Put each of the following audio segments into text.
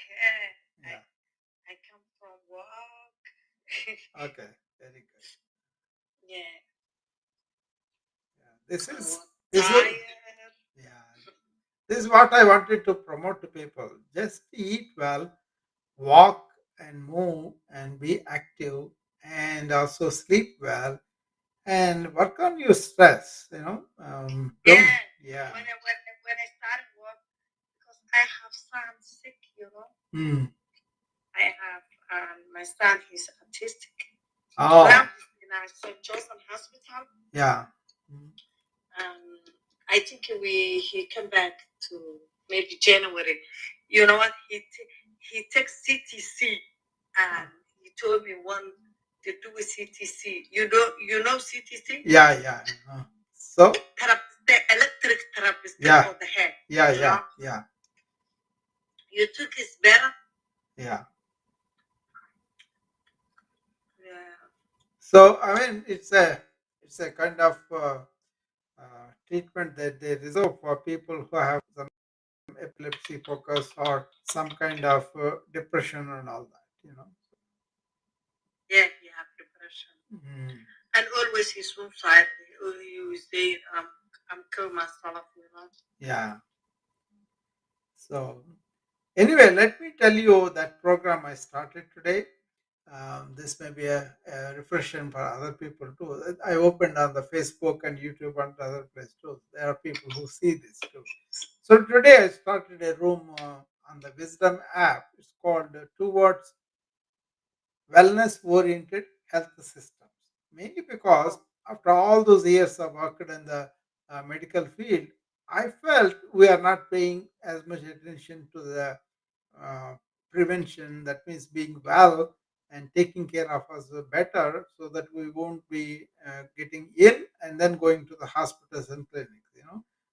Okay. Yeah. I come from work. Okay. Very good. Yeah. Yeah. This I is was this is tired. yeah. This is what I wanted to promote to people. Just eat well, walk and move and be active, and also sleep well and work on your stress. Don't. Yeah. Yeah. When I started work, because I have son sick. Mm. I have my son. He's autistic. Oh. Now he's in our St. Joseph Hospital. Yeah. Mm. Um, I think he come back to maybe January. You know what? He takes CTC, and he told me one to do a CTC. You know CTC? Yeah. Yeah. So. The electric therapist Yeah. for the head. Yeah. You Yeah. know, Yeah. you took his better. Yeah. Yeah, So I mean, it's a kind of treatment that they reserve for people who have some epilepsy focus or some kind of depression and all that. yeah, he have depression, Mm. and always he's suicide. He will say, I'm kill myself. Yeah. So anyway, let me tell you that program I started today. This may be a reflection for other people too. I opened on the Facebook and YouTube and other place too. There are people who see this too. So today I started a room on the Wisdom app. It's called Towards Wellness Oriented Health Systems. Mainly because after all those years of work in the medical field, I felt we are not paying as much attention to the uh, prevention. That means being well and taking care of us better so that we won't be getting ill and then going to the hospitals and clinics.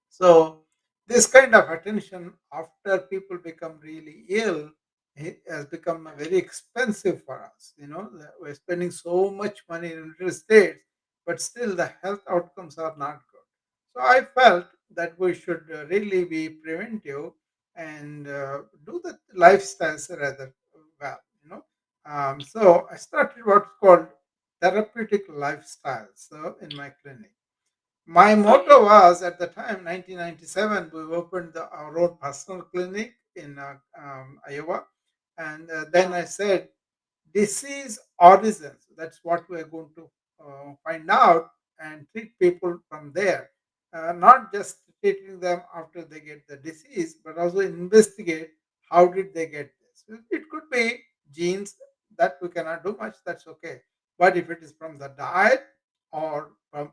So this kind of attention after people become really ill, it has become very expensive for us. We're spending so much money in United States, but still the health outcomes are not good. So I felt that we should really be preventive and do the lifestyles rather well. So I started what's called therapeutic lifestyles in my clinic. My Oh yeah. motto was at the time, 1997, we opened our own personal clinic in Iowa. And then Yeah. I said, disease origins, that's what we're going to find out and treat people from there. Not just treating them after they get the disease, but also investigate how did they get this. It could be genes that we cannot do much, that's okay. But if it is from the diet or from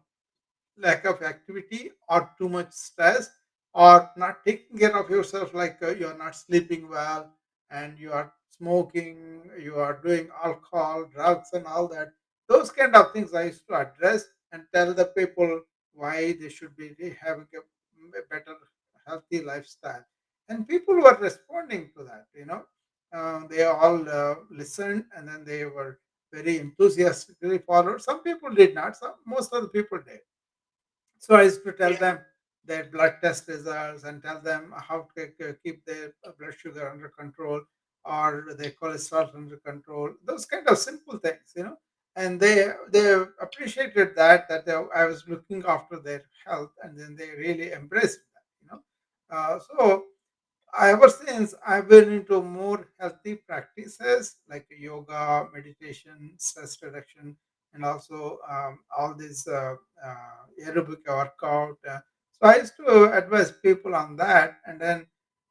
lack of activity or too much stress or not taking care of yourself, like you are not sleeping well and you are smoking, you are doing alcohol, drugs and all that, those kind of things I used to address and tell the people why they should be having a better healthy lifestyle. And people were responding to that. They all listened and then they were very enthusiastically followed. Some people did not, most of the people did. So I used to tell Yeah. them their blood test results and tell them how to keep their blood sugar under control or their cholesterol under control. Those kind of simple things. And they appreciated I was looking after their health, and then they really embraced that. So ever since I've been into more healthy practices like yoga, meditation, stress reduction, and also all these aerobic workout. So I used to advise people on that, and then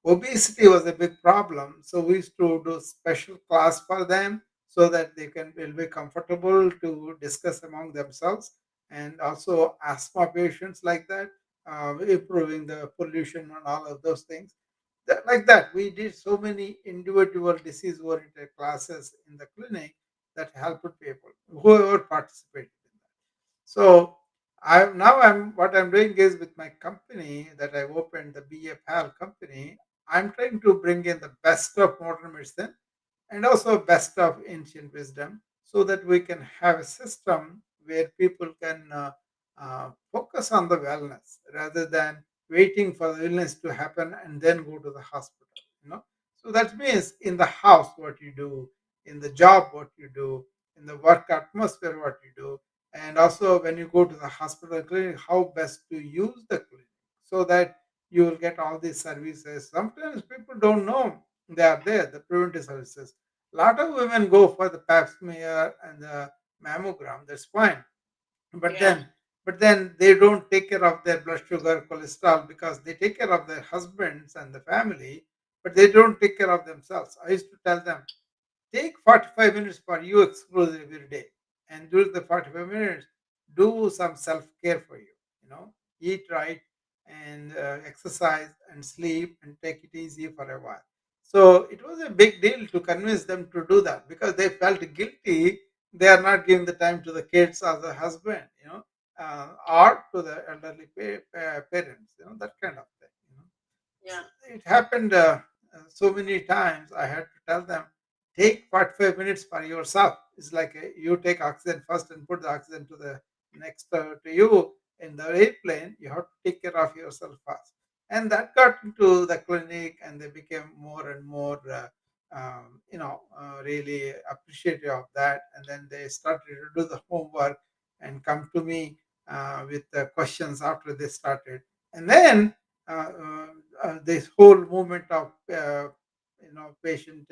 obesity was a big problem. So we used to do special class for them so that they can will be comfortable to discuss among themselves, and also asthma patients like that, improving the pollution and all of those things like that. We did so many individual disease oriented classes in the clinic that helped people whoever participated in that. So I'm what I'm doing is with my company that I opened, the BFL company. I'm trying to bring in the best of modern medicine and also best of ancient wisdom so that we can have a system where people can focus on the wellness rather than waiting for the illness to happen and then go to the hospital. So that means in the house, what you do, in the job, what you do, in the work atmosphere, what you do, and also when you go to the hospital clinic, how best to use the clinic so that you will get all these services. Sometimes people don't know they are there, the preventive services. A lot of women go for the pap smear and the mammogram, that's fine. But Yeah. then they don't take care of their blood sugar, cholesterol, because they take care of their husbands and the family, but they don't take care of themselves. I used to tell them, take 45 minutes for you exclusive every day. And during the 45 minutes, do some self care for you. You know, eat right and exercise and sleep and take it easy for a while. So it was a big deal to convince them to do that because they felt guilty. They are not giving the time to the kids or the husband, or to the elderly parents, that kind of thing. Yeah. It happened so many times. I had to tell them, take 45 minutes for yourself. It's like you take oxygen first and put the oxygen to the next to you in the airplane. You have to take care of yourself first. And that got into the clinic, and they became more and more, really appreciative of that. And then they started to do the homework and come to me with the questions after they started. And then uh, uh, this whole movement of patient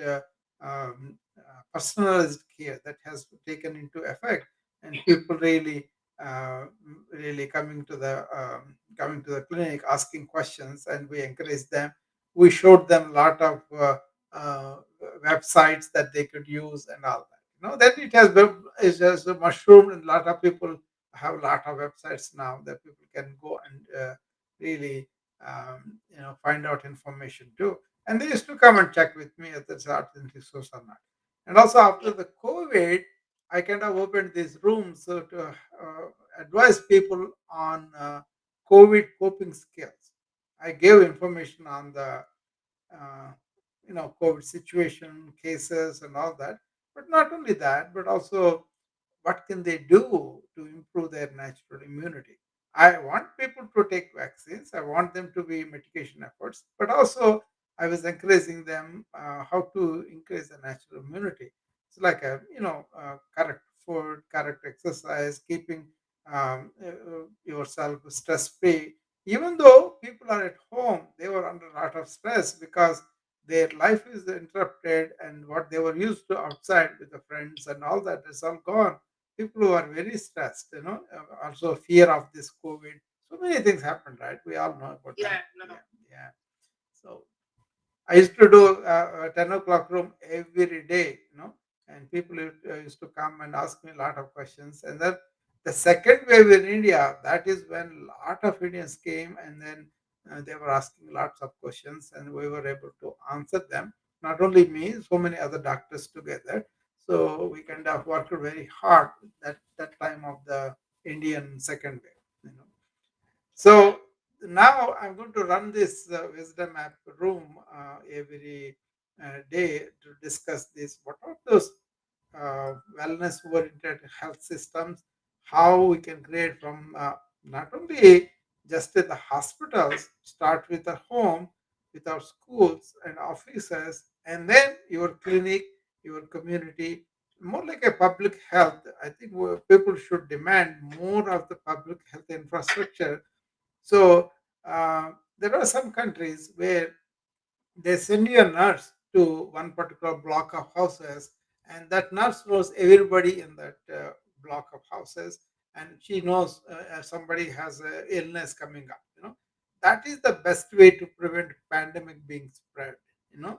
personalized care that has taken into effect, and people uh, really coming to the clinic asking questions, and we encourage them. We showed them a lot of uh, websites that they could use and all that. Then it has mushroomed, and a lot of people have a lot of websites now that people can go and really find out information too. And they used to come and check with me at the authentic source or not. And also after Yeah. the COVID, I kind of opened these rooms to advise people on COVID coping skills. I gave information on the uh, COVID situation, cases, and all that. But not only that, but also what can they do to improve their natural immunity. I want people to take vaccines. I want them to be mitigation efforts, but also I was encouraging them how to increase the natural immunity. It's like correct food, correct exercise, keeping yourself stress free. Even though people are at home, they were under a lot of stress because their life is interrupted, and what they were used to outside with the friends and all that is all gone. People who are very stressed, also fear of this COVID. So many things happened, right? We all know about that. Yeah. No. Yeah, yeah. So I used to do a 10 o'clock room every day, and people used to come and ask me a lot of questions. And then the second wave in India, that is when a lot of Indians came, and then they were asking lots of questions, and we were able to answer them. Not only me, so many other doctors together. So we kind of worked very hard that time of the Indian second wave. Yeah. So now I'm going to run this wisdom app room every day to discuss this. What are those wellness oriented health systems? How we can create from not only just in the hospitals, start with the home, with our schools and offices, and then your clinic, your community, more like a public health. I think people should demand more of the public health infrastructure. So there are some countries where they send you a nurse to one particular block of houses, and that nurse knows everybody in that block of houses, and she knows if somebody has a illness coming up. That is the best way to prevent pandemic being spread. You know,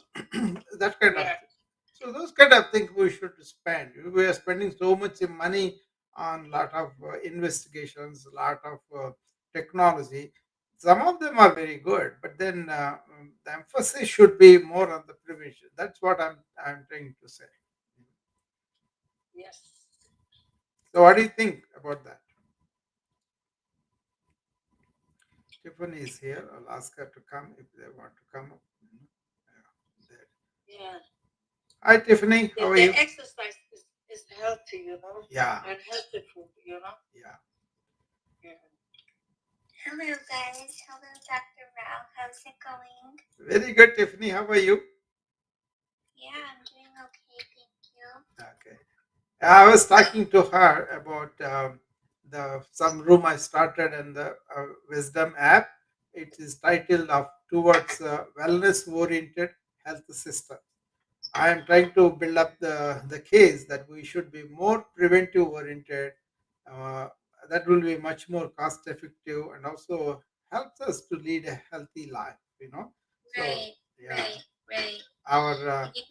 that kind of Yeah. thing. So those kind of things we should spend. We are spending so much money on lot of investigations, lot of technology. Some of them are very good, but then the emphasis should be more on the prevention. That's what I'm trying to say. Yes. So, what do you think about that? Tiffany is here. I'll ask her to come if they want to come up. Yeah, there. Yeah. Hi, Tiffany. How are The you? exercise is healthy, Yeah, and healthy food. yeah. Yeah. Hello, guys. Hello, Dr. Rao. How's it going? Very good, Tiffany. How are you? doing okay, thank you. Okay. I was talking to her about the some room I started in the Wisdom app. It is titled of towards wellness oriented health system. I am trying to build up the case that we should be more preventive oriented. Uh, that will be much more cost effective and also helps us to lead a healthy life. So Right, yeah, right, right. our You,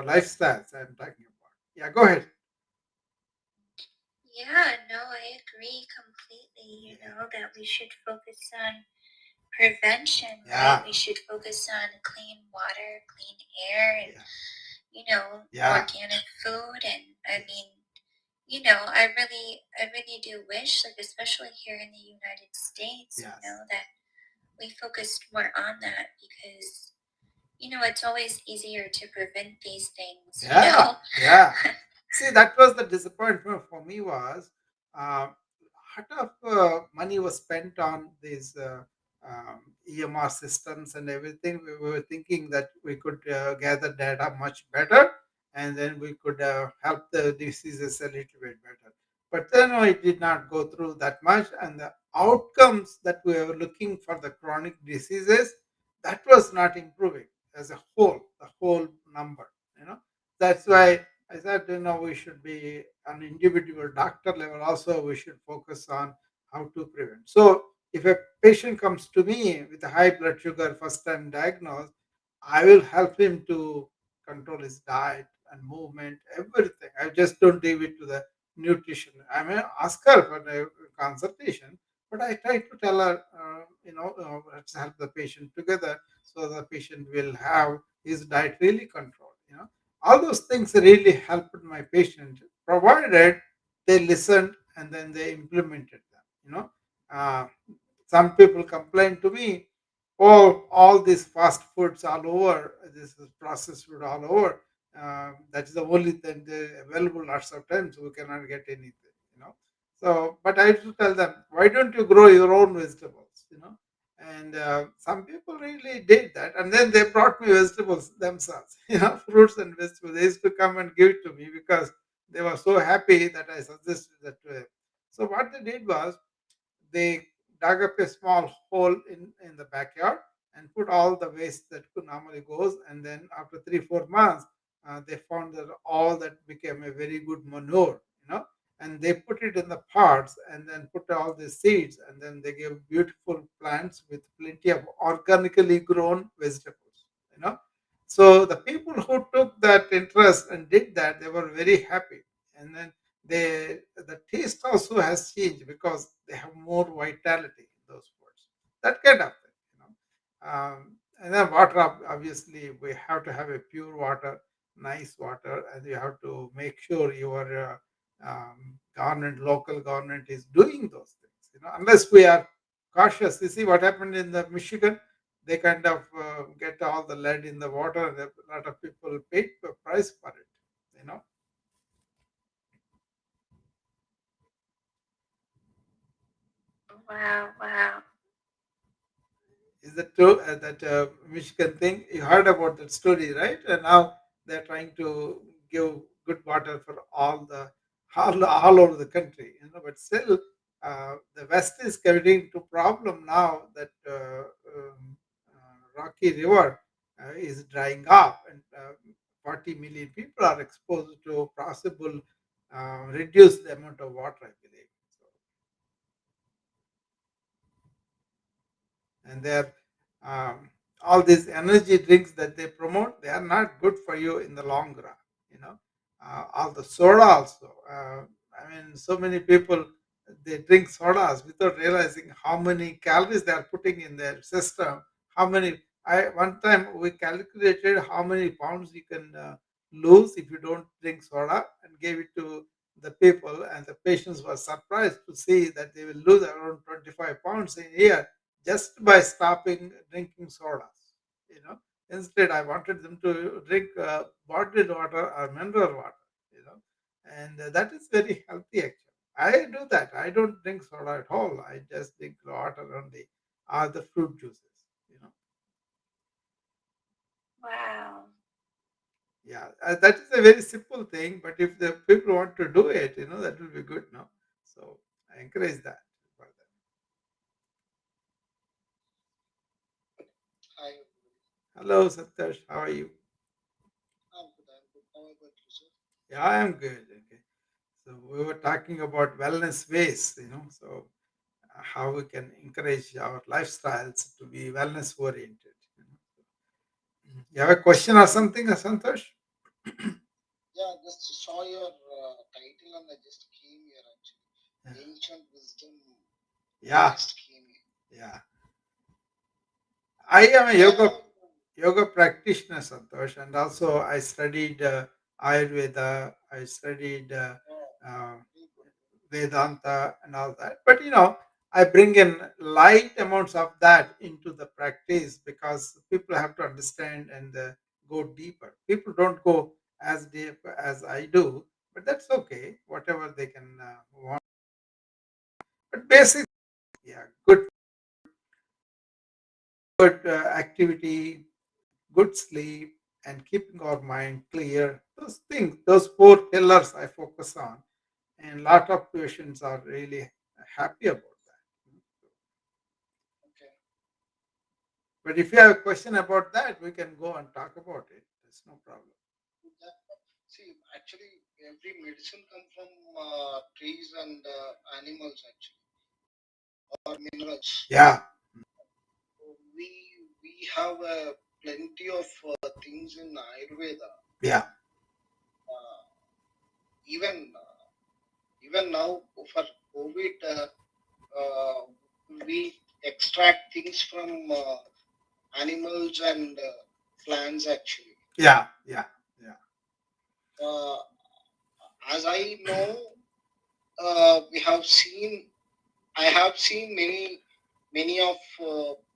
lifestyles I'm talking about. Yeah, go ahead. yeah, no, I agree completely. You Yeah, know, that we should focus on prevention, right? yeah, We should focus on clean water, clean air, and, yeah, you know, yeah. organic food. And I Yes, mean, you know, I really do wish, like, especially here in the United States, you yes, know, that we focused more on that because, you know, it's always easier to prevent these things, you yeah, know? yeah. See, that was the disappointment for me was uh, a lot of money was spent on these EMR systems and everything. We were thinking that we could gather data much better, and then we could help the diseases a little bit better. But then it did not go through that much, and the outcomes that we were looking for the chronic diseases, that was not improving as a whole, the whole number. You know, that's why I said, we should be an individual doctor level. Also, we should focus on how to prevent. So, if a patient comes to me with a high blood sugar, first time diagnosed, I will help him to control his diet and movement, everything. I just don't leave it to the nutrition. I may ask her for a consultation, but I try to tell her, let's help the patient together so the patient will have his diet really controlled. All those things really helped my patient, provided they listened and then they implemented them. Uh, some people complain to me, oh, all these fast foods all over, this is processed food all over. That's the only thing they available lots of times. We cannot get anything. So, but I used to tell them, why don't you grow your own vegetables? And some people really did that, and then they brought me vegetables themselves. Fruits and vegetables. They used to come and give it to me because they were so happy that I suggested that to them. So what they did was they dug up a small hole in the backyard and put all the waste that could normally goes. And then after 3 4 months, they found that all that became a very good manure. And they put it in the pots and then put all the seeds and then they gave beautiful plants with plenty of organically grown vegetables. You know, so the people who took that interest and did that, they were very happy. And then the taste also has changed because they have more vitality in those foods. That kind of thing. And then water, obviously, we have to have a pure water, nice water, and you have to make sure your government, local government, is doing those things. Unless we are cautious. You see what happened in the Michigan? They kind of get all the lead in the water, and a lot of people paid the price for it. You know. Wow, wow. Is that true? That Michigan thing? You heard about that story, right? And now they're trying to give good water for all over the country. But still, the West is getting into problem now that Rocky River is drying up, and 40 million people are exposed to possible reduce the amount of water, I believe. So, and they're all these energy drinks that they promote, they are not good for you in the long run. you know all the soda also, I mean, so many people, they drink sodas without realizing how many calories they are putting in their system. How many, I one time we calculated how many pounds you can lose if you don't drink soda, and gave it to the people, and the patients were surprised to see that they will lose around 25 pounds in a year just by stopping drinking sodas. You know, instead I wanted them to drink bottled water or mineral water. You know, and that is very healthy actually. I do that. I don't drink soda at all. I just drink water only, or the fruit juices. You know. Wow. Yeah, that is a very simple thing, but if the people want to do it, that will be good, no? So I encourage that for them. Hi, Hello, Satyash, how are you? I'm good. I'm good. How about you, sir? Yeah, I am good. Okay. So we were talking about wellness ways, so how we can encourage our lifestyles to be wellness oriented. You have a question or something, Santosh? Yeah, just saw your title and I just came here Yeah. actually. Ancient wisdom. I Yeah, just came here. yeah. I am a I yoga have. yoga practitioner, Santosh, and also I studied Ayurveda. I studied Oh, uh, very good. Vedanta and all that. But I bring in light amounts of that into the practice because people have to understand and go deeper. People don't go as deep as I do, but that's okay. Whatever they can want. But basic, yeah, good activity, good sleep, and keeping our mind clear. Those things, those four pillars I focus on, and a lot of patients are really happy about that. Okay. But if you have a question about that, we can go and talk about it. There's no problem. Yeah. See, actually, every medicine come from trees and animals actually, or minerals. Yeah, We we have plenty of things in Ayurveda. yeah, Uh, even even now for COVID, uh, we extract things from animals and plants actually. yeah, yeah, yeah, Uh, as I know, we have seen. I have seen many of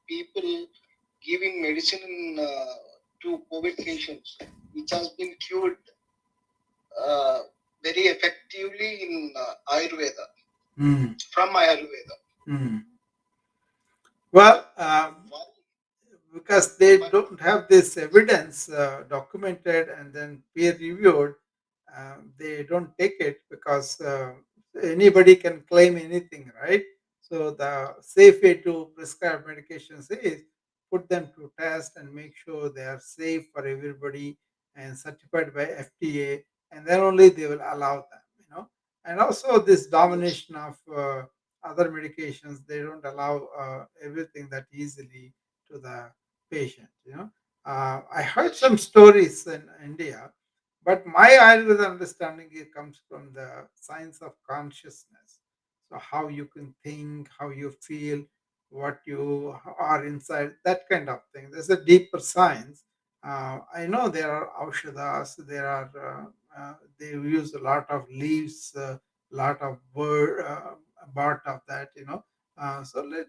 people giving medicine to COVID patients, which has been cured uh, very effectively in Ayurveda mm, from Ayurveda. mm. Well, Why? because they Why? don't have this evidence documented and then peer reviewed, they don't take it because anybody can claim anything, right? So the safe way to prescribe medications is put them to test and make sure they are safe for everybody and certified by FDA, and then only they will allow them. And also this Yes. domination of other medications, they don't allow everything that easily to the patient. I heard Yes. some stories in India, but my Ayurveda understanding it comes from the science of consciousness. So how you can think, how you feel, what you are inside, that kind of thing. There's a deeper science. I know there are aushadas, they use a lot of leaves, a lot of bark of that.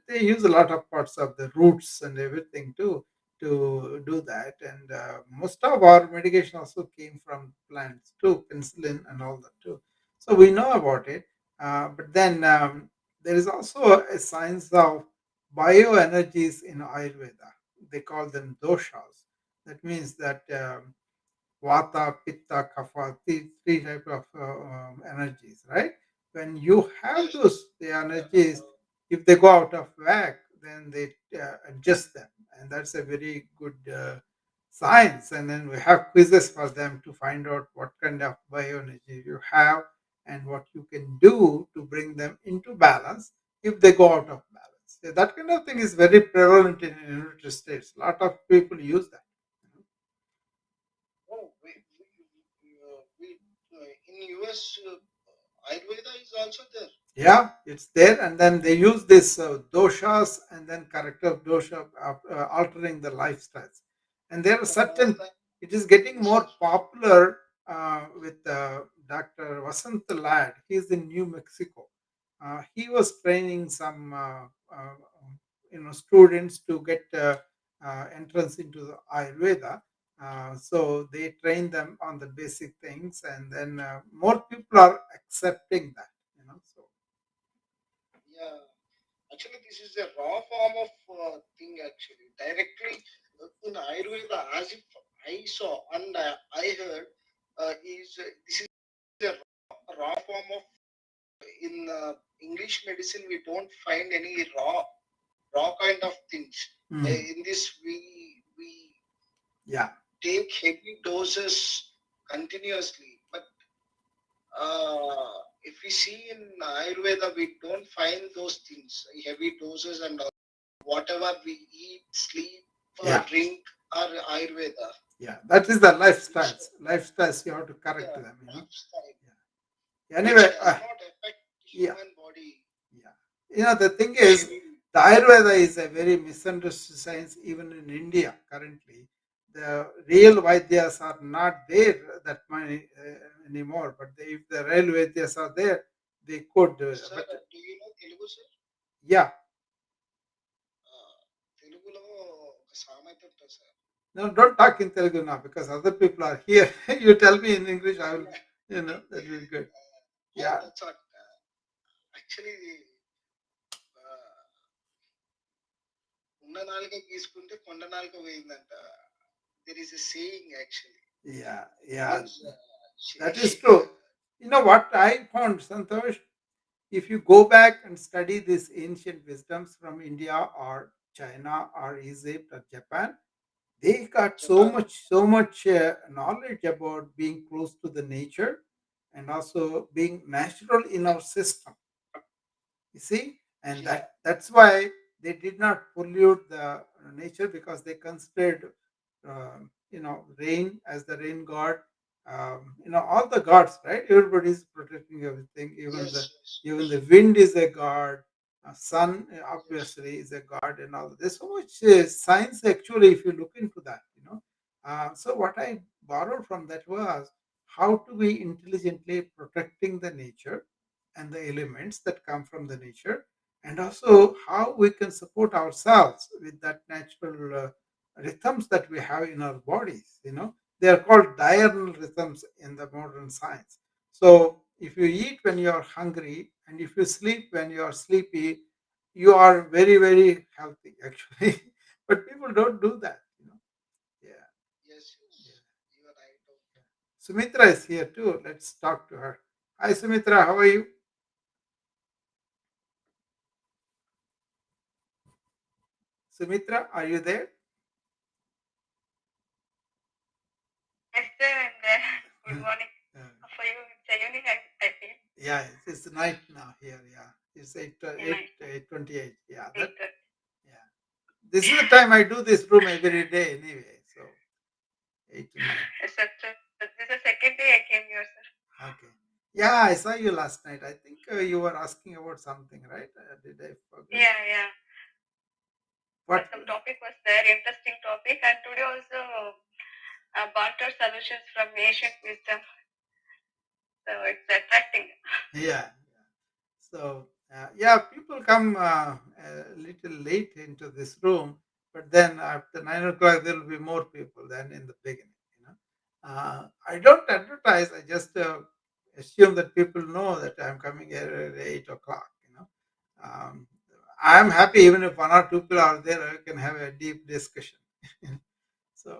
They use a lot of parts of the roots and everything too to do that. And most of our medication also came from plants too, penicillin and all that too. So we know about it. But then there is also a science of bioenergies in Ayurveda. They call them doshas. That means that vata, pitta, kapha, three type of energies, right? When you have Yes. those the energies, if they go out of whack, then they adjust them, and that's a very good science. And then we have quizzes for them to find out what kind of bioenergy you have and what you can do to bring them into balance if they go out of balance. Yeah, that kind of thing is very prevalent in United States. A lot of people use that. Oh, in US, Ayurveda is also there. Yeah, it's there, and then they use this doshas and then corrective dosha altering the lifestyles. And there are The first certain. time, It is getting yes, more popular with Dr. Vasant Lad. He's in New Mexico. He was training some students to get entrance into the Ayurveda. So they train them on the basic things, and then more people are accepting that. So yeah. Actually, this is a raw form of thing. Actually, directly in Ayurveda, as if I saw and I heard is this is a raw form of in English medicine we don't find any raw kind of things. In this we Yeah, take heavy doses continuously, but if we see in Ayurveda we don't find those things, heavy doses and whatever we eat, sleep, yeah, drink are Ayurveda. yeah. That is the Which lifestyles. Lifestyles you have to correct yeah, them. lifestyle, Yeah. Anyway, which does not affect yeah, human body. yeah. The thing is, Heavy, the Ayurveda is a very misunderstood science even in India currently. The real Vaidyas are not there that many anymore. But if the real Vaidyas are there, they could. sir, But do you know Telugu, sir? yeah, తెలుగులో ఒక సామెత ఉంటుంది sir. no, don't talk in Telugu now because other people are here. You tell me in English, I will, that will be good. Yeah, That's what actually ఉన్న నాలుక గీసుకుంటే కొండ నాలుక పోయిందంట. There is a saying actually. yeah, yeah. Means, That is true. You know what I found, Santosh? If you go back and study these ancient wisdoms from India or China or Egypt or Japan, they got Japan, so much knowledge about being close to the nature and also being natural in our system. You see, and yeah, that's why they did not pollute the nature because they considered, rain as the rain god. All the gods, right? Everybody is protecting everything. Even yes, the yes, yes, even the wind is a god. Sun yes, obviously is a god, and all. There's so much science actually if you look into that. So what I borrowed from that was how to be intelligently protecting the nature and the elements that come from the nature, and also how we can support ourselves with that natural rhythms that we have in our bodies. They are called diurnal rhythms in the modern science. So if you eat when you are hungry and if you sleep when you are sleepy, you are very very healthy actually. But people don't do that. Yeah, yes, yes. yeah. You are right. Okay. Sumitra is here too. Let's talk to her. Hi Sumitra, how are you? Sumitra, are you there? Yes, sir, I'm there. Good morning. Uh, For you, it's a evening, I feel. yeah, it's night now here. Yeah, it's 8:28. Yeah, that. 8:30. Yeah, this is the time I do this room every day anyway. So 8 to 9. Yes, sir. This is the second day I came here, sir. Okay. Yeah, I saw you last night. I think you were asking about something, right? Did I forget? Yeah. What? Some topic was there, interesting topic, and today also barter solutions from ancient wisdom. So it's attracting. Yeah. So yeah, people come a little late into this room, but then after 9 o'clock there will be more people than in the beginning. I don't advertise. I just assume that people know that I'm coming here at 8 o'clock. I'm happy even if one or two people are there. I can have a deep discussion. So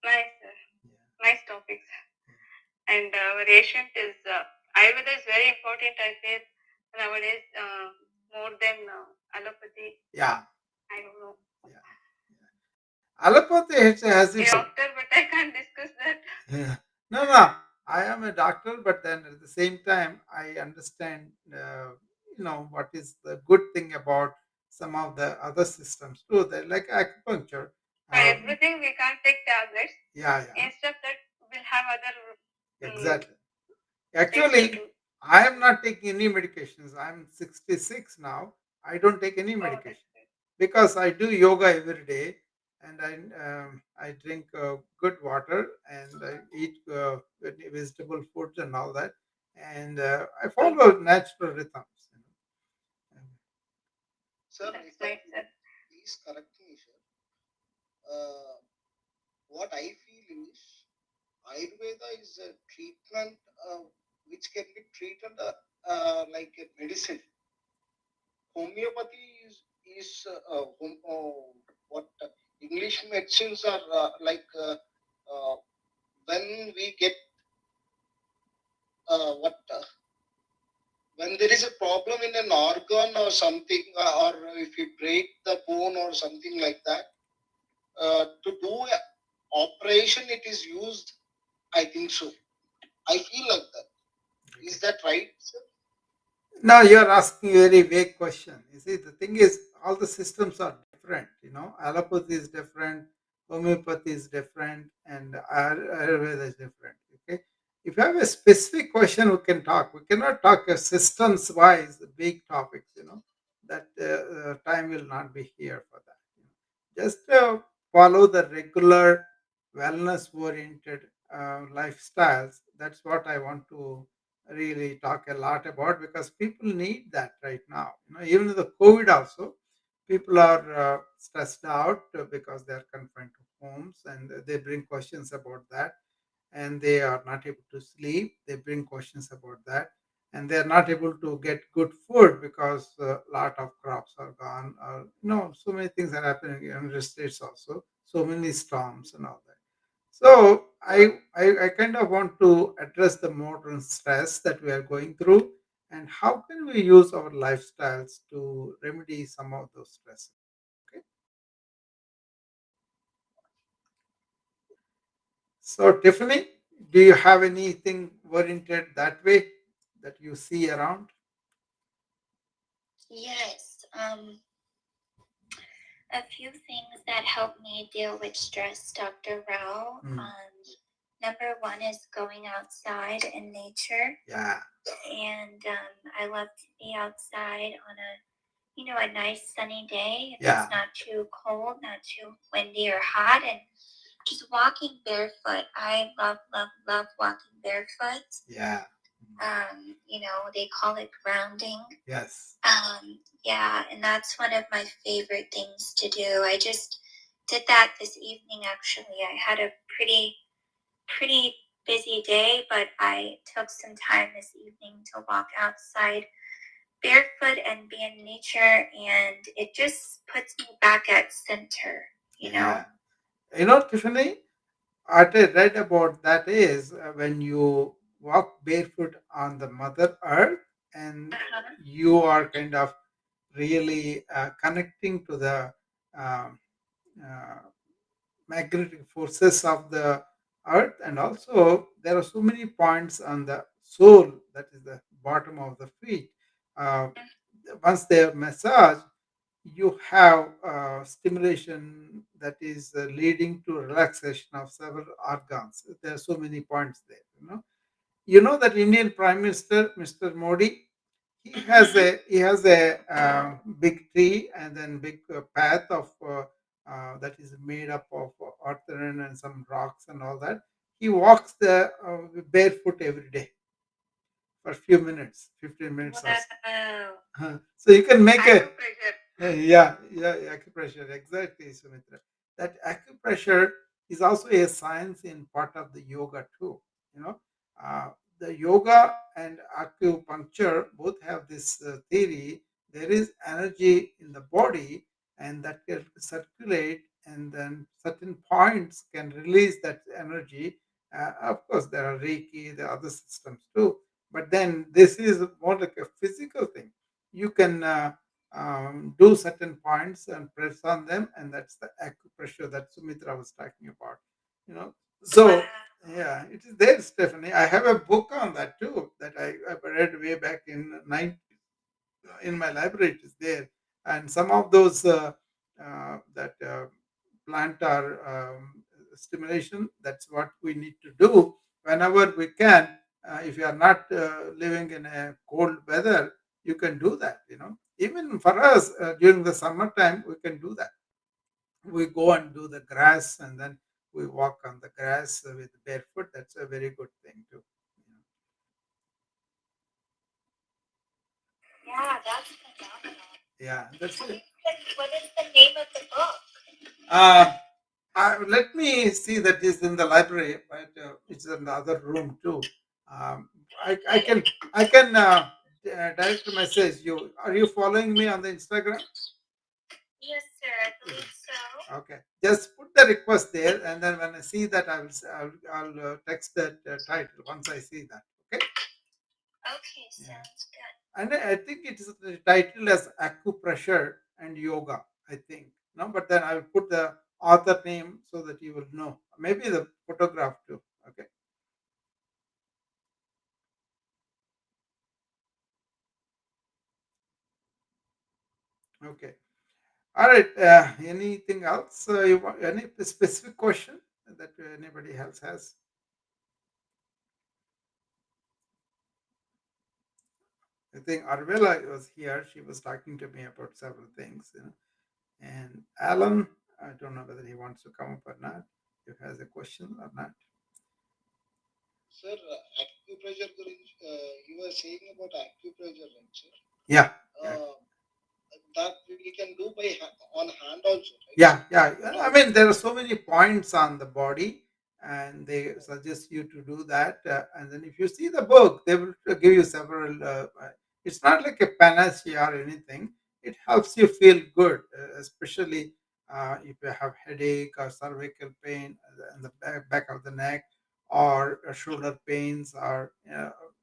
Nice, sir. yeah. Nice topics. And our ancient is Ayurveda is very important. I feel nowadays more than allopathy. Yeah. I don't know. Yeah. Allopathy has A its. doctor, but I can't discuss that. Yeah. No. I am a doctor, but then at the same time, I understand, what is the good thing about some of the other systems too. They like acupuncture. For everything, we can't take tablets. Yeah. Instead of that, we'll have other Exactly. things to Actually, do. I am not taking any medications. I'm 66 now. I don't take any Oh, that's medication good. because I do yoga every day, and I drink good water, and I eat vegetable foods and all that, and I follow natural rhythms. Sir, That's if I nice, sir. please correct me, sir. What I feel is Ayurveda is a treatment which can be treated like a medicine. Homeopathy is what English medicines are uh, when we get what when there is a problem in an organ or something, or if you break the bone or something like that, to do a operation, it is used. I think so. I feel like that. Is that right, sir? Now you're asking a very vague question. You see, the thing is, all the systems are different. Allopathy is different, homeopathy is different, and Ayurveda is different. Okay, if you have a specific question, we can talk. We cannot talk systems wise, big topics. That time will not be here for that. Just follow the regular wellness oriented lifestyles. That's what I want to really talk a lot about, because people need that right now. Even in the COVID also, people are stressed out because they are confined to homes, and they bring questions about that, and they are not able to sleep. They bring questions about that, and they are not able to get good food because a lot of crops are gone. So many things are happening in the states also. So many storms and all that. So I kind of want to address the modern stress that we are going through, and how can we use our lifestyles to remedy some of those stresses. Okay. So Tiffany, do you have anything oriented that way that you see around? Yes. A few things that help me deal with stress, Dr. Rao. Number one is going outside in nature. Yeah. And I love to be outside on a nice sunny day. If Yeah. it's not too cold, not too windy or hot, and just walking barefoot. I love, love, love walking barefoot. Yeah. They call it grounding. Yes. Yeah, and that's one of my favorite things to do. I just did that this evening, actually. I had a pretty busy day, but I took some time this evening to walk outside barefoot and be in nature, and it just puts me back at center, you know? Yeah. Tiffany, what I read about that is when you walk barefoot on the Mother Earth, and you are kind of really connecting to the um, uh, magnetic forces of the earth, and also there are so many points on the sole, that is the bottom of the feet. uh, Once they are massaged, you have stimulation that is leading to relaxation of several organs. There are so many points there. That Indian Prime Minister, Mr. Modi, he has a big tree, and then big path of that is made up of earthen and some rocks and all that. He walks the barefoot every day for a few minutes, 15 minutes or so. So you can make a yeah, acupressure, exactly, Sumitra. That acupressure is also a science in part of the yoga too. You know, uh, the yoga and acupuncture both have this theory. There is energy in the body, and that can circulate, and then certain points can release that energy. Of course, there are Reiki, there are other systems too, but then this is more like a physical thing. You can do certain points and press on them, and that's the acupressure that Sumitra was talking about. You know, so yeah, it is there, Stephanie. I have a book on that too that I read way back in in my library. It is there, and some of those that plantar stimulation. That's what we need to do whenever we can. If you are not living in a cold weather, you can do that. Even for us during the summertime, we can do that. We go and do the grass, and then we walk on the grass with barefoot. That's a very good thing too. Yeah, that's phenomenal. Yeah, that's it. What is the name of the book? Uh, Let me see that is in the library, but it's in the other room too. Um, I can direct message you. Are you following me on the Instagram? Yes, sir. I believe so. Okay, just put the request there, and then when I see that, I'll text that title once I see that. Okay. Okay, Yeah. sounds good. And I think it is titled as Acupressure and Yoga, I think. No, but then I will put the author name so that you will know. Maybe the photograph too. Okay. Okay. All right. Anything else? Any specific question that anybody else has? I think Arvela was here. She was talking to me about several things. And Alan, I don't know whether he wants to come up or not. If he has a question or not. Sir, acupressure guరించి, you were saying about acupressure, right, sir? Yeah. Yeah. That we can do by on hand also, right? Yeah, yeah. I mean, there are so many points on the body, and they suggest you to do that. And then, if you see the book, they will give you several. It's not like a panacea or anything. It helps you feel good, especially if you have headache or cervical pain in the back of the neck, or shoulder pains, or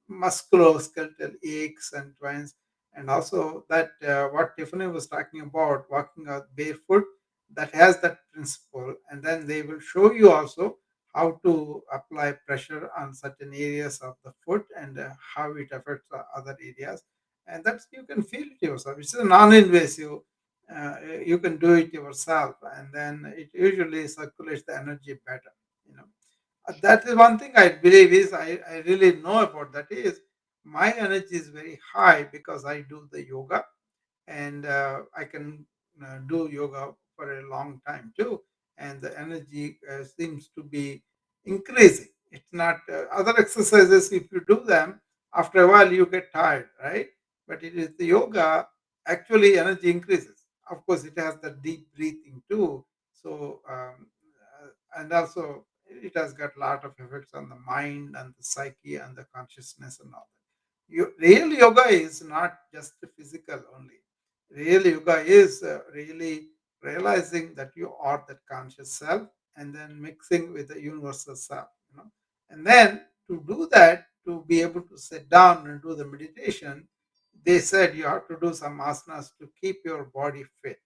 musculoskeletal aches and twines. And also that what Tiffany was talking about, walking out barefoot, that has that principle. And then they will show you also how to apply pressure on certain areas of the foot, and how it affects the other areas. And that's, you can feel it yourself. It's a non-invasive. You can do it yourself, and then it usually circulates the energy better. You know, that is one thing I believe is, I really know about that is, my energy is very high because I do the yoga, and I can do yoga for a long time too, and the energy seems to be increasing. It's not other exercises. If you do them, after a while you get tired, right? But it is the yoga, actually energy increases. Of course, it has the deep breathing too. So and also it has got a lot of effects on the mind and the psyche and the consciousness and all that. Real yoga is not just physical only. Real yoga is really realizing that you are that conscious self, and then mixing with the universal self. And then to do that, to be able to sit down and do the meditation, they said you have to do some asanas to keep your body fit.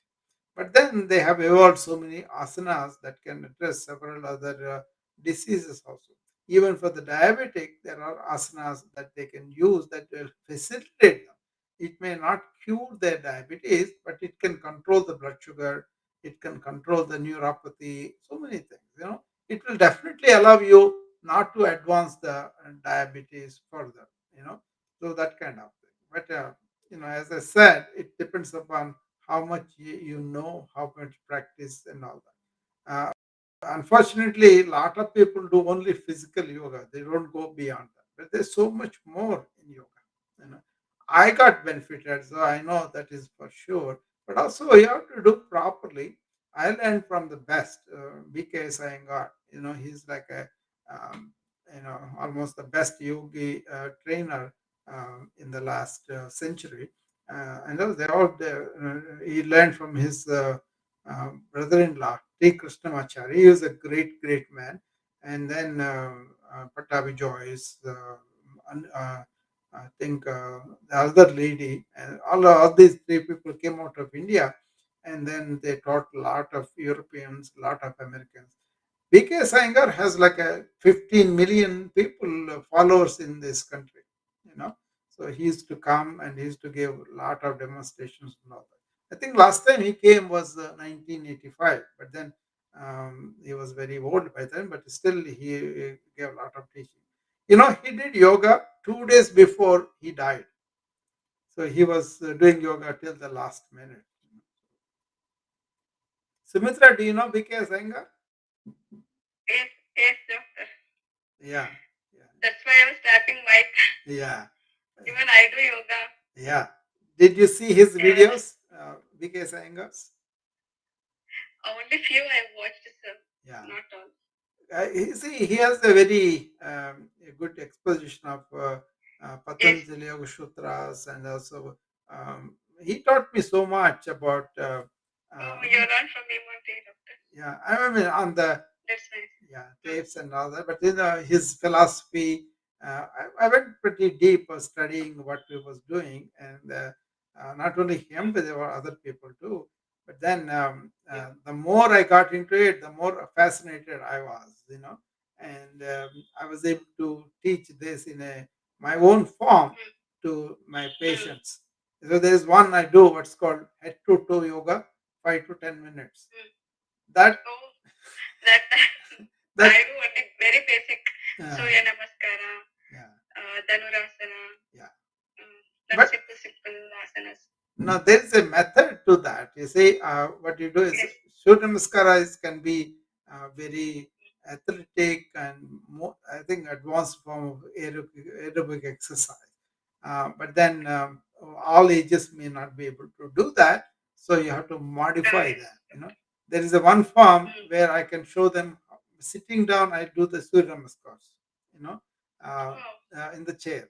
But then they have evolved so many asanas that can address several other diseases also. Even for the diabetic, there are asanas that they can use that will facilitate them. It may not cure their diabetes, but it can control the blood sugar, it can control the neuropathy, so many things. It will definitely allow you not to advance the diabetes further. So that kind of thing. But as I said, it depends upon how much you know, how much practice and all that. Unfortunately, a lot of people do only physical yoga. They don't go beyond that. But there's so much more in yoga. You know, I got benefited, so I know that is for sure. But also, you have to do properly. I learned from the best, BK Iyengar. He's like almost the best yogi trainer in the last century. And they all he learned from his brother-in-law, T. Krishnamacharya. He was a great, great man. And then Patabi Joyce, I think the other lady, and all these three people came out of India, and then they taught a lot of Europeans, a lot of Americans. BK Iyengar has like a 15 million people followers in this country. You know, so he used to come and he used to give a lot of demonstrations and all that. I think last time he came was 1985, but then he was very old by then, but still he gave a lot of teaching. He did yoga 2 days before he died. So he was doing yoga till the last minute. Sumitra, do you know BK Iyengar? Yes, yes, doctor. Yeah, yeah, That's why I was tapping mic. yeah, Even I do yoga. yeah. Did you see his Yeah. videos, BK Iyengar's? Only few I watched, sir. Yeah. Not all. He has a very a good exposition of Yes. Patanjali Yoga Sutras, and also he taught me so much about You're not from MRT, doctor. Yeah, I mean on the That's nice. tapes and all that. But his philosophy, I went pretty deep studying what he was doing, and not only him, but there were other people too. But then the more I got into it, the more fascinated I was, and I was able to teach this in my own form to my patients. So there is one I do what's called head to toe yoga, 5 to 10 minutes. That Oh, that that I do only very basic. uh, Surya Namaskara, yeah. Dhanurasana. Yeah. That's But simple asanas. now there is a method to that. You see, what you do is Yes. Surya Namaskaras can be very athletic and more, I think, advanced form of aerobic exercise. But then all ages may not be able to do that, so you have to modify Yes. that. There is a one form Mm. where I can show them sitting down. I do the Surya Namaskars. You know, uh, Oh. in the chair.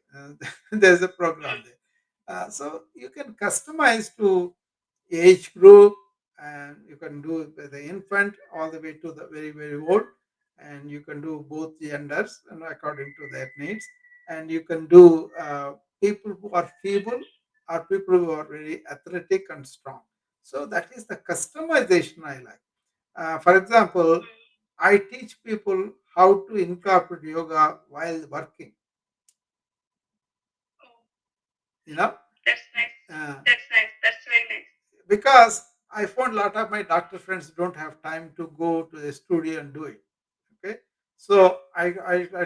There's a program Mm. there. So you can customize to age group, and you can do the infant all the way to the very very old, and you can do both genders and according to their needs, and you can do people who are feeble or people who are very athletic and strong. So that is the customization I like. For example, I teach people how to incorporate yoga while working. Oh, You know, that's nice. uh, That's nice. That's very nice. because I found a lot of my doctor friends don't have time to go to the studio and do it. Okay, so I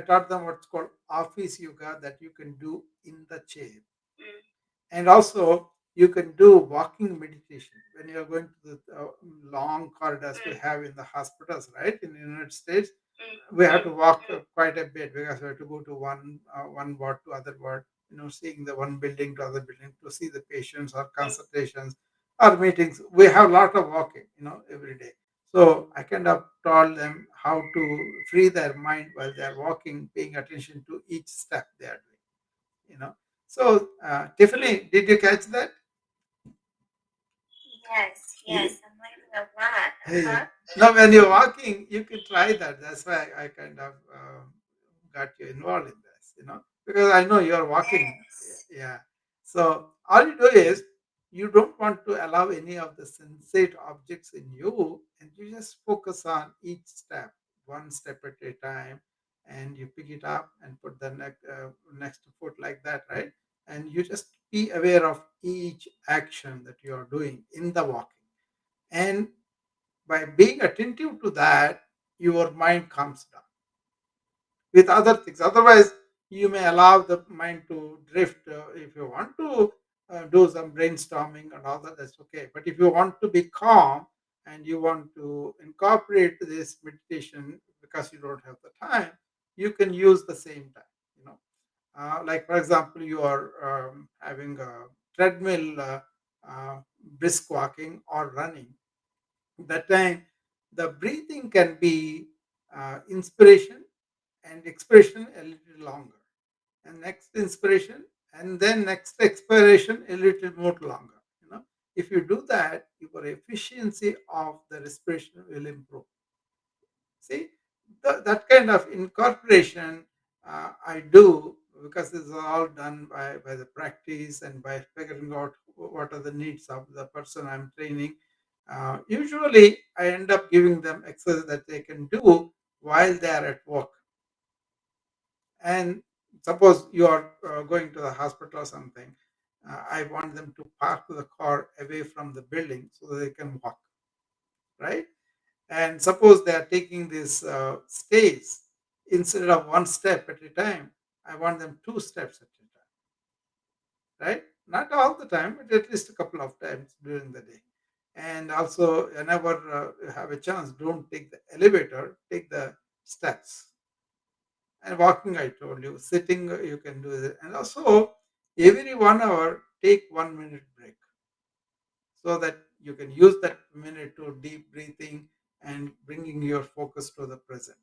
taught them what's called office yoga that you can do in the chair, Mm. and also you can do walking meditation when you are going to the long corridors we have in the hospitals, right? In the United States, we have to walk quite a bit because we have to go to one ward to other ward, seeing the one building to other building to see the patients or consultations or meetings. We have a lot of walking, every day. So I kind of told them how to free their mind while they are walking, paying attention to each step they are doing. So Tiffany, did you catch that? Yes, I'm learning a lot. Hey, now when you're walking, you can try that. That's why I kind of got you involved in this, because I know you're walking. Yes. Yeah. So all you do is you don't want to allow any of the sensate objects in you, and you just focus on each step, one step at a time, and you pick it up and put the next foot like that, right? And you just be aware of each action that you are doing in the walking. And by being attentive to that, your mind calms down with other things. Otherwise, you may allow the mind to drift. If you want to do some brainstorming and all that, that's okay. But if you want to be calm and you want to incorporate this meditation because you don't have the time, you can use the same time. Like for example, you are having a treadmill, brisk walking or running. That time the breathing can be inspiration and expiration a little longer, and next inspiration and then next expiration a little more longer. If you do that, your efficiency of the respiration will improve. See, that kind of incorporation I do because this is all done by the practice and by figuring out what are the needs of the person I'm training. Usually, I end up giving them exercise that they can do while they are at work. And suppose you are going to the hospital or something, I want them to park the car away from the building so that they can walk, right? And suppose they are taking these stays, instead of one step at a time, I want them two steps at a time, right? Not all the time, but at least a couple of times during the day. And also, whenever you have a chance, don't take the elevator, take the steps. And walking, I told you, sitting, you can do it. And also, every 1 hour, take 1 minute break so that you can use that minute to deep breathing and bringing your focus to the present.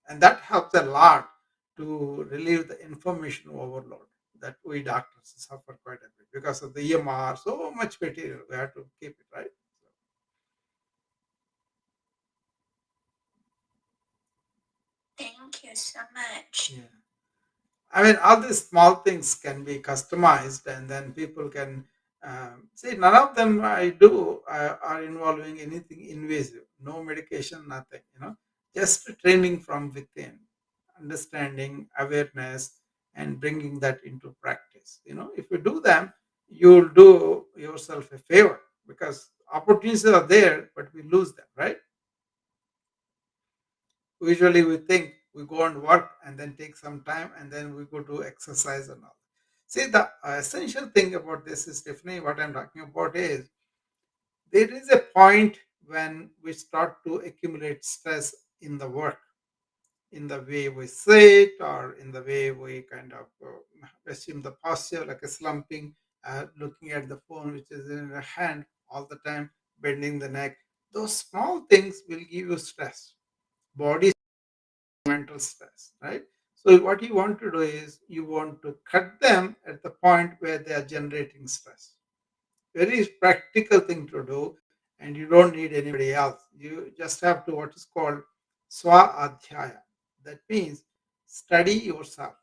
And that helps a lot to relieve the information overload that we doctors suffer quite a bit because of the EMR, so much material we have to keep it right. Thank you so much. Yeah. I mean, all these small things can be customized, and then people can see. None of them I do are involving anything invasive. No medication, nothing. Just training from within, understanding, awareness, and bringing that into practice. If you do them, you'll do yourself a favor because opportunities are there, but we lose them, right? Usually we think we go and work and then take some time and then we go to exercise and all. See, the essential thing about this is definitely what I'm talking about is there is a point when we start to accumulate stress in the work, in the way we sit or in the way we kind of assume the posture, like a slumping, looking at the phone which is in your hand all the time, bending the neck. Those small things will give you stress. Body mental stress, right? So what you want to do is you want to cut them at the point where they are generating stress. Very practical thing to do, and you don't need anybody else. You just have to what is called swa adhyaya. That means study yourself,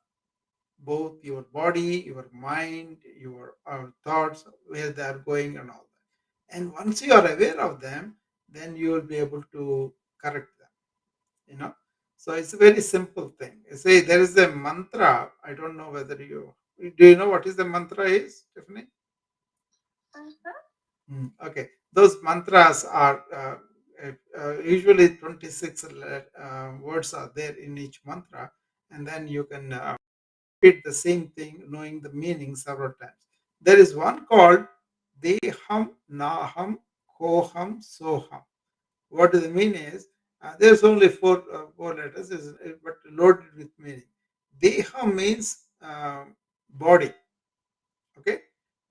both your body, your mind, your thoughts, where they are going, and all that. And once you are aware of them, then you will be able to correct them you know so it's a very simple thing. You see, there is a mantra. I don't know whether you do. You know what is the mantra is, Tiffany? Okay, those mantras are usually 26 words are there in each mantra, and then you can repeat the same thing knowing the meaning several times. There is one called deham naham koham soham. What does it mean is there's only four letters, but loaded with meaning. Deha means body. Okay,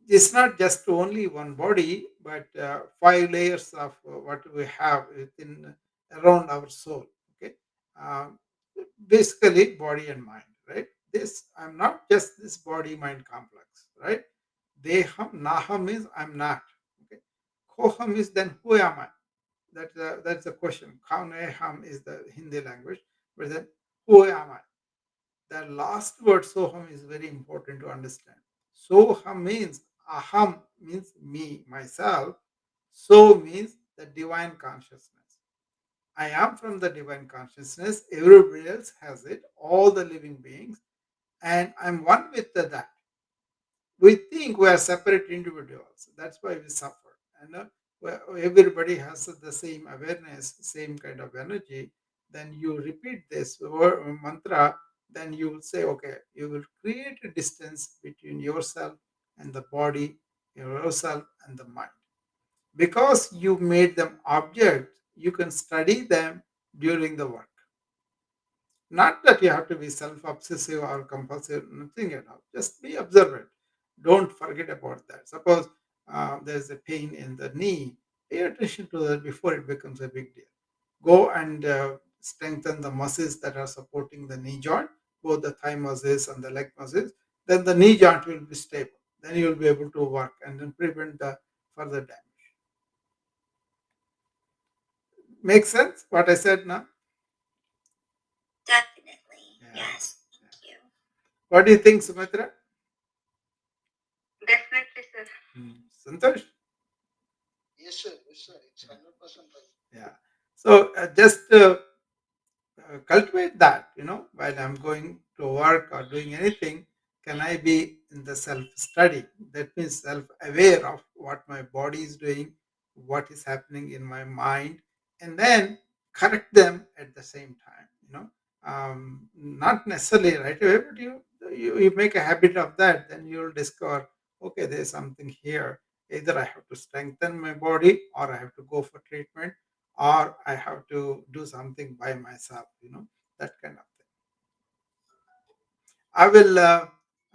it's not just only one body, but five layers of what we have within around our soul. Okay, um, basically body and mind. Right. This I'm not just this body mind complex. Right. Deham Naham means I'm not. Okay. Koham is then who am I? That's the question. Kauneham is the Hindi language, but then who am I? The last word soham is very important to understand. Soham means aham means me, myself. So means the divine consciousness. I am from the divine consciousness. Everybody else has it, all the living beings, and I'm one with that. We think we are separate individuals. That's why we suffer. And where everybody has the same awareness, same kind of energy. Then you repeat this mantra, then you will say, okay, you will create a distance between yourself and the body, yourself and the mind. Because you made them objects, you can study them during the work. Not that you have to be self obsessive or compulsive, nothing at all. Just be observant. Don't forget about that. Suppose there's a pain in the knee, pay attention to that before it becomes a big deal. Go and strengthen the muscles that are supporting the knee joint, both the thigh muscles and the leg muscles. Then the knee joint will be stable. Then you will be able to work and then prevent the further damage. Make sense what I said now? Definitely. Yeah. Yes. Thank you. What do you think, Sumitra? Definitely, sir. Santosh? Yes, sir. Yes, sir. It's 100% right. Yeah. So just cultivate that, while I'm going to work or doing anything, can I be in the self study? That means self aware of what my body is doing, what is happening in my mind, and then correct them at the same time, not necessarily right away, but you make a habit of that, then you'll discover, okay, there's something here. Either I have to strengthen my body or I have to go for treatment or I have to do something by myself, that kind of thing. I will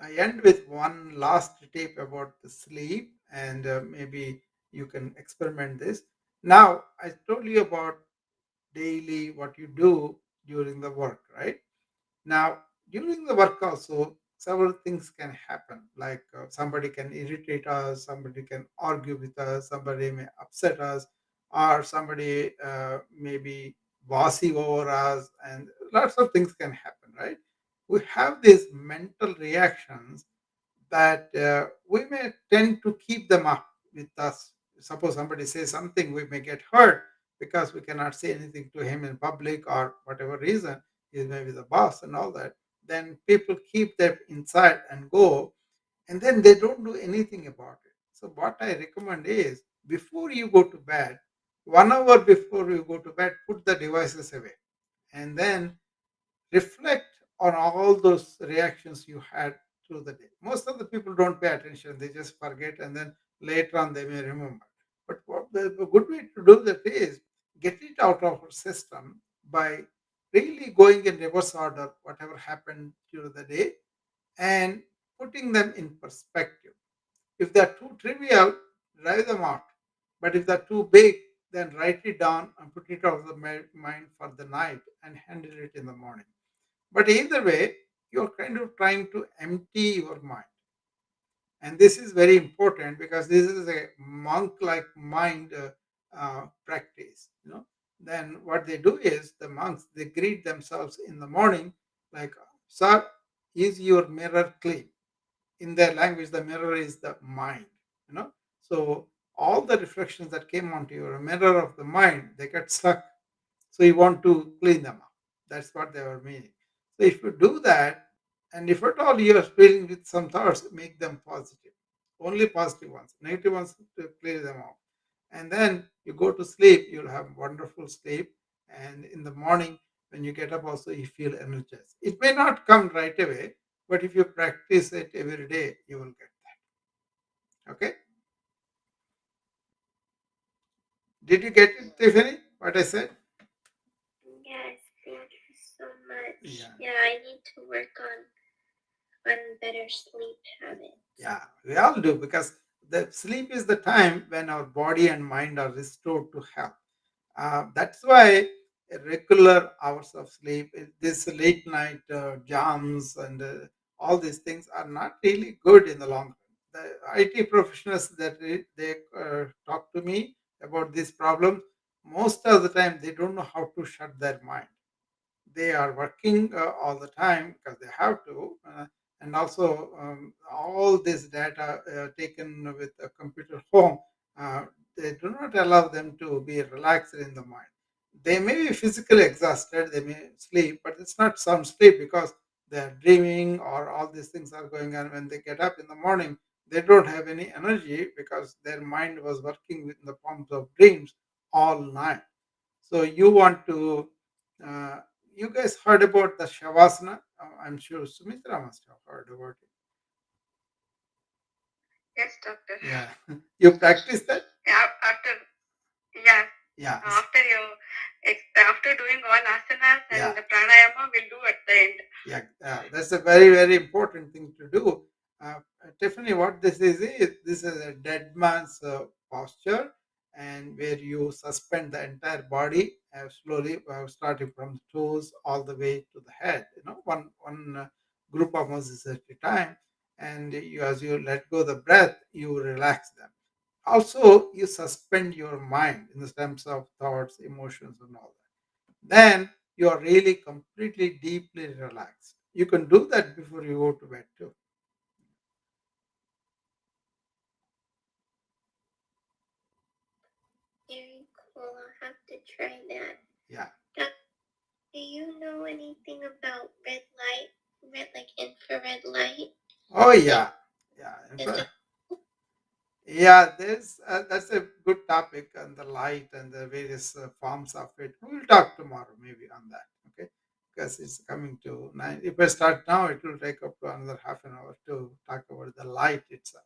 I end with one last tip about the sleep, and maybe you can experiment this. Now, I told you about daily what you do during the work, right? Now, during the work also, several things can happen. Like somebody can irritate us, somebody can argue with us, somebody may upset us, or somebody may be bossy over us, and lots of things can happen, right? We have these mental reactions that we may tend to keep them up with us. Suppose somebody says something, we may get hurt because we cannot say anything to him in public or whatever reason, he may be the boss and all that. Then people keep that inside and go, and then they don't do anything about it. So, what I recommend is before you go to bed, 1 hour before you go to bed, put the devices away and then reflect on all those reactions you had through the day. Most of the people don't pay attention, they just forget, and then later on they may remember. But what the good way to do that is get it out of our system by really going in reverse order, whatever happened during the day, and putting them in perspective. If they're too trivial, drive them out. But if they're too big, then write it down and put it out of the mind for the night and handle it in the morning. But either way, you're kind of trying to empty your mind. And this is very important because this is a monk like mind practice. Then what they do is the monks, they greet themselves in the morning like, "Sir, is your mirror clean?" In their language, the mirror is the mind. you know so all the reflections that came onto your mirror of the mind, they get stuck, so you want to clean them up. That's what they were meaning. So if you do that, and if at all you are feeling with some thoughts, make them positive, only positive ones, negative ones to clear them off. And then you go to sleep, you'll have wonderful sleep. And in the morning when you get up also, you feel energized. It may not come right away, but if you practice it every day, you will get that. Okay, did you get it, Tiffany, what I said? Yes, thank you so much. Yeah. Yeah, I need to work on better sleep habits. Yeah, we all do, because the sleep is the time when our body and mind are restored to health. That's why regular hours of sleep, this late night jams and all these things are not really good in the long run. The IT professionals that they talk to me about this problem, most of the time they don't know how to shut their mind. They are working all the time because they have to, and also all this data taken with a computer home, uh, they do not allow them to be relaxed in the mind. They may be physically exhausted, they may sleep, but it's not sound sleep because they are dreaming or all these things are going on. When they get up in the morning, they don't have any energy because their mind was working in the forms of dreams all night. So you want to, uh, you guys heard about the Shavasana? I'm sure Sumitra must have heard about it. Yes, doctor. Yeah, you practice that? Yeah, after, yeah, Yeah, after you, after doing all asanas and yeah, the pranayama, we'll do at the end. yeah. That's a very, very important thing to do. Tiffany, what this is this is a dead man's posture, and where you suspend the entire body slowly, starting from the toes all the way to the head. One group of muscles at a time, and as you let go the breath, you relax them. Also, you suspend your mind in the terms of thoughts, emotions, and all that. Then you are really completely deeply relaxed. You can do that before you go to bed too. Very cool. I'll have to try that. Yeah. Do you know anything about red light, like infrared light? Oh yeah. Yeah. Yeah, that's a good topic on the light and the various forms of it. We'll talk tomorrow maybe on that. Okay, because it's coming to 9. If I start now, it will take up to another half an hour to talk about the light itself.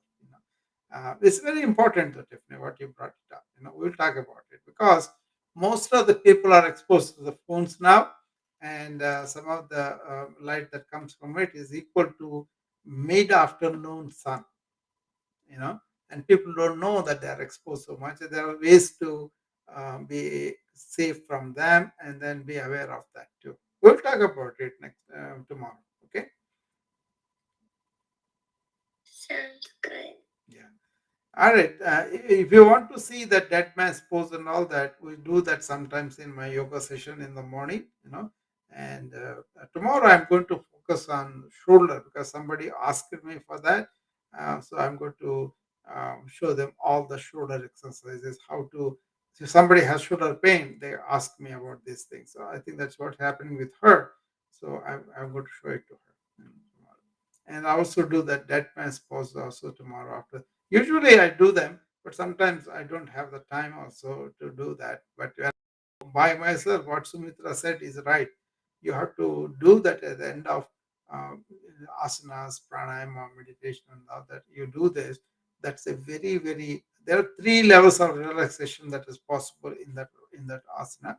It's very important, though, Tiffany, what you brought it up. We'll talk about it because most of the people are exposed to the phones now, and some of the light that comes from it is equal to mid-afternoon sun. you know and people don't know that they are exposed so much. There are ways to be safe from them, and then be aware of that too. We'll talk about it next tomorrow. Okay. Sounds good. Yeah. All right. If you want to see that dead man's pose and all that, we do that sometimes in my yoga session in the morning. And tomorrow I'm going to focus on shoulder because somebody asked me for that. So I'm going to show them all the shoulder exercises, how to. If somebody has shoulder pain, they ask me about these things. So I think that's what's happening with her. So I'm going to show it to her tomorrow. And I also do that dead man's pose also tomorrow after. Usually I do them, but sometimes I don't have the time also to do that. But by myself, what Sumitra said is right. You have to do that at the end of uh, asanas, pranayama, meditation, and all that. You do this. That's a very, very. There are three levels of relaxation that is possible in that asana.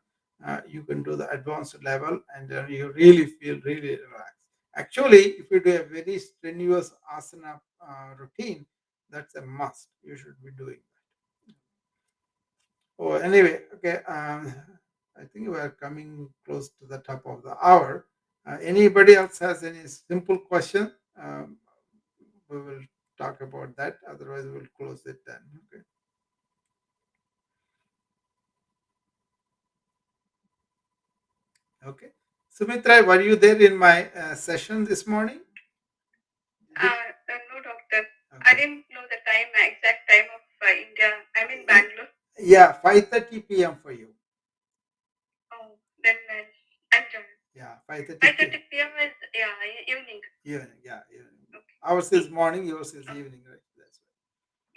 You can do the advanced level, and then you really feel really relaxed. Actually, if you do a very strenuous asana routine, that's a must. You should be doing that. Oh, anyway, okay. I think we are coming close to the top of the hour. Anybody else has any simple question? We will talk about that. Otherwise, we'll close it then. Okay. Okay. Sumitra, were you there in my session this morning? No, doctor. I Okay. didn't know the time, exact time of India. I'm in Bangalore. Yeah, 5:30 p.m. for you. Oh, then I'm joining. Yeah, 5:30 5:30 p.m. is evening. evening. Yeah, evening. Okay. Ours is morning, yours is evening, right? That's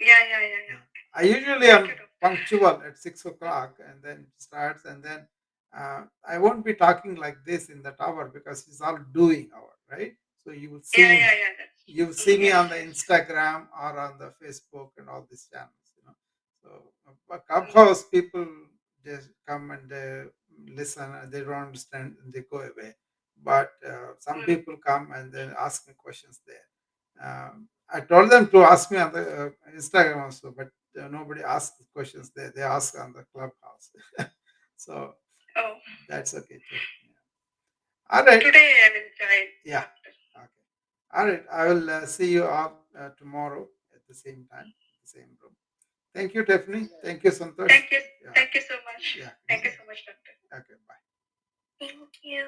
right. Yeah. I usually Thank am you, doctor. punctual at 6 o'clock and then starts, and then I won't be talking like this in that hour because it's all doing hour, right? So you will see Yeah. you will see me Yes, on the yes. Instagram or on the Facebook and all these channels. So Clubhouse people just come and listen and they don't understand and they go away. But some people come and then ask me questions there. I told them to ask me on the Instagram also, but nobody asks questions there. They ask on the Clubhouse. So Oh, that's okay too. Yeah. All right. today I will join. Yeah. Doctor. Okay. All right. I will see you all tomorrow at the same time, the same room. Thank you, Tiffany. Thank you, Santosh. Thank you. Yeah. Thank you so much. Yeah. Thank you so much, doctor. Okay. Bye. Thank you.